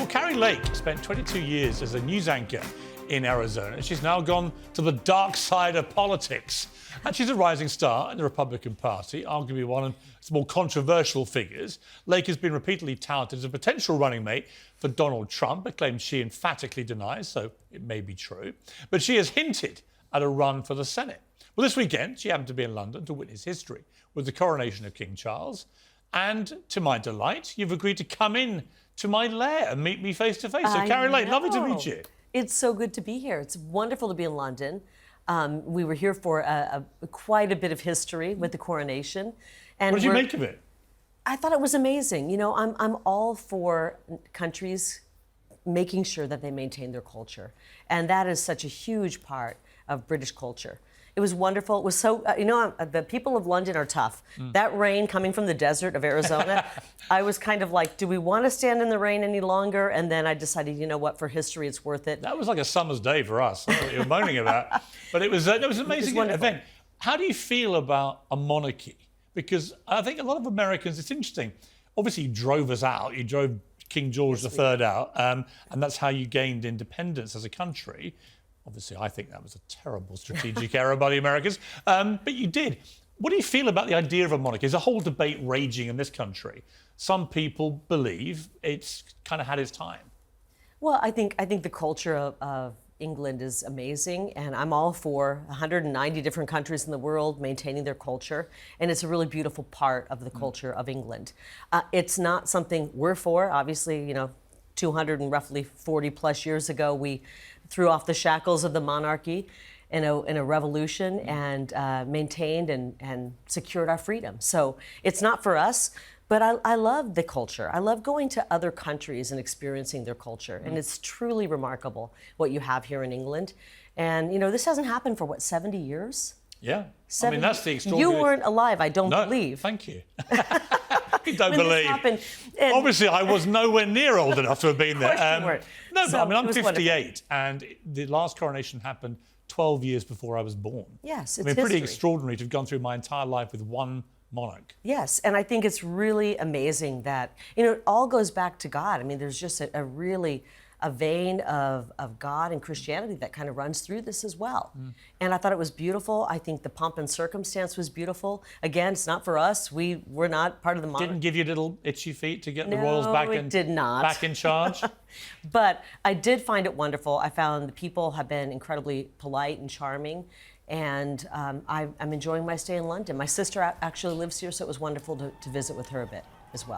Kari Lake spent 22 years as a news anchor in Arizona. She's now gone to the dark side of politics. And she's a rising star in the Republican Party, arguably one of its more controversial figures. Lake has been repeatedly touted as a potential running mate for Donald Trump, a claim she emphatically denies, so it may be true. But she has hinted at a run for the Senate. Well, this weekend, she happened to be in London to witness history with the coronation of King Charles. And to my delight, you've agreed to come in to my lair and meet me face to face. So, Kari Lake, lovely to meet you. It's so good to be here. It's wonderful to be in London. We were here for quite a bit of history with the coronation. And what did you make of it? I thought it was amazing. You know, I'm all for countries making sure that they maintain their culture. And that is such a huge part of British culture. It was wonderful. It was so, the people of London are tough. That rain coming from the desert of Arizona, I was kind of like, do we want to stand in the rain any longer? And then I decided, you know what, for history, it's worth it. That was like a summer's day for us. I don't know what you were moaning about. But it was an amazing event. How do you feel about a monarchy? Because I think a lot of Americans, it's interesting. Obviously, you drove us out. You drove King George III out. And that's how you gained independence as a country. Obviously, I think that was a terrible strategic error by the Americans, but you did. What do you feel about the idea of a monarchy? There's a whole debate raging in this country. Some people believe it's kind of had its time. Well, I think the culture of England is amazing, and I'm all for 190 different countries in the world maintaining their culture, and it's a really beautiful part of the culture of England. It's not something we're for. Obviously, you know, 200 and roughly 40 plus years ago, we threw off the shackles of the monarchy in a revolution and maintained and secured our freedom. So it's not for us, but I love the culture. I love going to other countries and experiencing their culture. And it's truly remarkable what you have here in England. And, you know, this hasn't happened for, what, 70 years? Yeah. I mean, that's the extraordinary... You weren't alive, I don't No, believe. thank you. You don't When believe. this happened, Obviously, I was nowhere near old enough to have been there. Of course you weren't. No, So, but I mean, I'm it was 58, wonderful. and the last coronation happened 12 years before I was born. Yes, it's I mean, pretty history. extraordinary to have gone through my entire life with one monarch. Yes, and I think it's really amazing that, you know, it all goes back to God. I mean, there's just a vein of God and Christianity that kind of runs through this as well. And I thought it was beautiful. I think the pomp and circumstance was beautiful. Again, it's not for us. We're not part of the monarchy. Didn't give you little itchy feet to get the royals back in? It did not. Back in charge? But I did find it wonderful. I found the people have been incredibly polite and charming. And I'm enjoying my stay in London. My sister actually lives here, so it was wonderful to visit with her a bit as well.